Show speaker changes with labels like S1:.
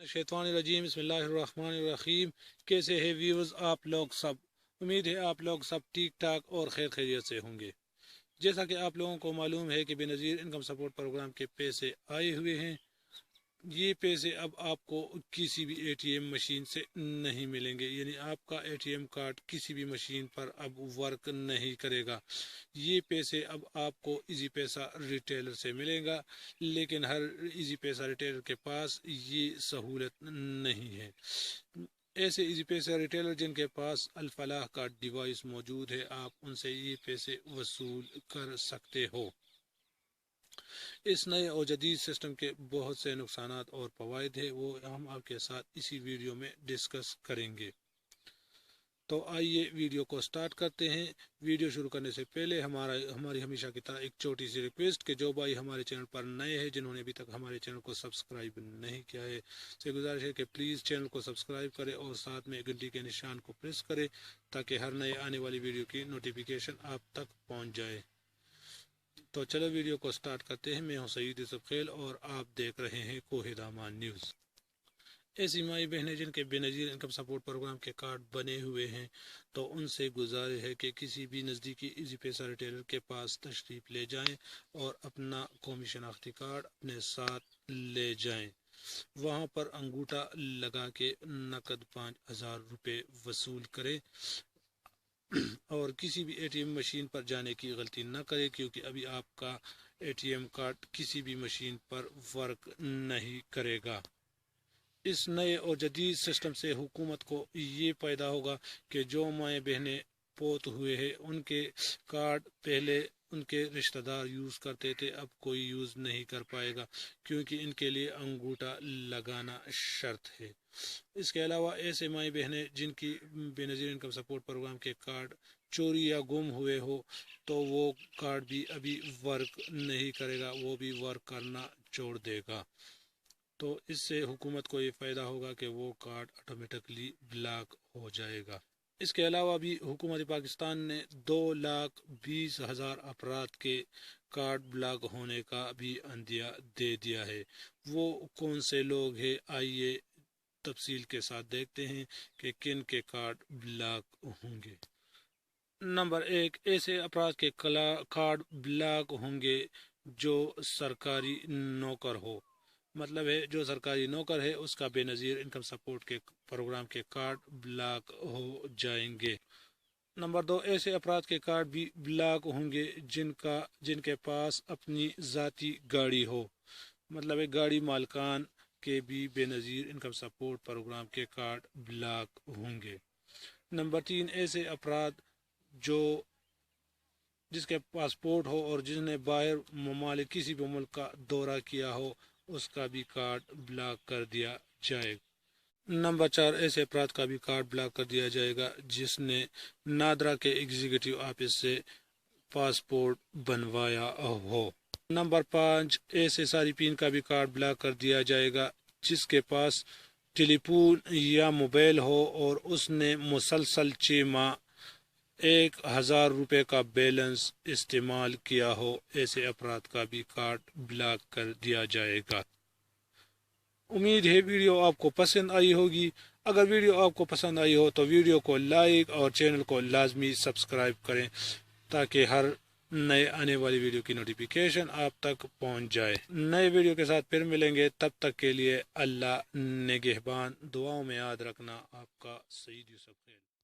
S1: शैतानिर्रजीम बिस्मिल्लाहिर्रहमानिर्रहीम। कैसे है व्यूअर्स आप लोग सब। उम्मीद है आप लोग सब ठीक ठाक और खैर खैरियत से होंगे। जैसा कि आप लोगों को मालूम है कि बेनज़ीर इनकम सपोर्ट प्रोग्राम के पैसे आए हुए हैं। ये पैसे अब आपको किसी भी एटीएम मशीन से नहीं मिलेंगे, यानी आपका एटीएम कार्ड किसी भी मशीन पर अब वर्क नहीं करेगा। ये पैसे अब आपको इजी पैसा रिटेलर से मिलेगा, लेकिन हर इजी पैसा रिटेलर के पास ये सहूलत नहीं है। ऐसे इजी पैसा रिटेलर जिनके पास अल-फलाह का डिवाइस मौजूद है, आप उनसे ये पैसे वसूल कर सकते हो। इस नए और जदीद सिस्टम के बहुत से नुकसान और फ़वाइद है, वो हम आपके साथ इसी वीडियो में डिस्कस करेंगे। तो आइए वीडियो को स्टार्ट करते हैं। वीडियो शुरू करने से पहले हमारी हमेशा की तरह एक छोटी सी रिक्वेस्ट कि जो भाई हमारे चैनल पर नए हैं, जिन्होंने अभी तक हमारे चैनल को सब्सक्राइब नहीं किया है, से गुजारिश है कि प्लीज़ चैनल को सब्सक्राइब करें और साथ में घंटी के निशान को प्रेस करें ताकि हर नए आने वाली वीडियो की नोटिफिकेशन आप तक पहुँच जाए। तो चलो वीडियो को स्टार्ट करते हैं। मैं हूं सईद यूसुफ खेल और आप देख रहे हैं कोहिर दामान न्यूज़। ऐसी माई बहनें जिनके बेनज़ीर इनकम सपोर्ट प्रोग्राम के कार्ड बने हुए हैं, तो उनसे गुजारिश है कि किसी भी नज़दीकी इजी पैसा रिटेलर के पास तशरीफ़ ले जाएं और अपना कौमी शनाख्ती कार्ड अपने साथ ले जाएं। वहाँ पर अंगूठा लगा के नकद 5,000 रुपये वसूल करें और किसी भी एटीएम मशीन पर जाने की गलती न करें, क्योंकि अभी आपका एटीएम कार्ड किसी भी मशीन पर वर्क नहीं करेगा। इस नए और जदीद सिस्टम से हुकूमत को ये फ़ायदा होगा कि जो माएँ बहनें पोत हुए हैं, उनके कार्ड पहले उनके रिश्तेदार यूज़ करते थे, अब कोई यूज़ नहीं कर पाएगा, क्योंकि इनके लिए अंगूठा लगाना शर्त है। इसके अलावा ऐसे माई बहनें जिनकी बेनज़ीर इनकम सपोर्ट प्रोग्राम के कार्ड चोरी या गुम हुए हो, तो वो कार्ड भी अभी वर्क नहीं करेगा, वो भी वर्क करना छोड़ देगा। तो इससे हुकूमत को ये फ़ायदा होगा कि वो कार्ड ऑटोमेटिकली ब्लॉक हो जाएगा। इसके अलावा भी हुकूमत पाकिस्तान ने 2,20,000 अफराद के कार्ड ब्लॉक होने का भी अंदिया दे दिया है। वो कौन से लोग हैं, आइए तफसील के साथ देखते हैं कि किन के कार्ड ब्लॉक होंगे। नंबर 1, ऐसे अफराद के कार्ड ब्लॉक होंगे जो सरकारी नौकर हो। मतलब है जो सरकारी नौकर है उसका बेनज़ीर इनकम सपोर्ट के प्रोग्राम के कार्ड ब्लॉक हो जाएंगे। नंबर 2, ऐसे अफराद के कार्ड भी ब्लॉक होंगे जिनके पास अपनी ज़ाती गाड़ी हो। मतलब है गाड़ी मालकान के भी बेनज़ीर इनकम सपोर्ट प्रोग्राम के कार्ड ब्लॉक होंगे। नंबर 3, ऐसे अफराद जो जिसके पासपोर्ट हो और जिसने बाहर ममालिक किसी भी मुल्क का दौरा किया हो, उसका भी कार्ड ब्लॉक कर दिया जाएगा। नंबर 4, ऐसे अफराद का भी कार्ड ब्लॉक कर दिया जाएगा जिसने नादरा के एग्जीक्यूटिव ऑफिस से पासपोर्ट बनवाया हो। नंबर 5, ऐसे सारिफीन का भी कार्ड ब्लॉक कर दिया जाएगा जिसके पास टेलीफोन या मोबाइल हो और उसने मुसलसल 6 माह 1,000 रुपये का बैलेंस इस्तेमाल किया हो। ऐसे अफराद का भी कार्ड ब्लॉक कर दिया जाएगा। उम्मीद है वीडियो आपको पसंद आई होगी। अगर वीडियो आपको पसंद आई हो तो वीडियो को लाइक और चैनल को लाजमी सब्सक्राइब करें ताकि हर नए आने वाली वीडियो की नोटिफिकेशन आप तक पहुंच जाए। नए वीडियो के साथ फिर मिलेंगे, तब तक के लिए अल्लाह निगहबान। दुआओं में याद रखना। आपका सईद यूसुफ खेल।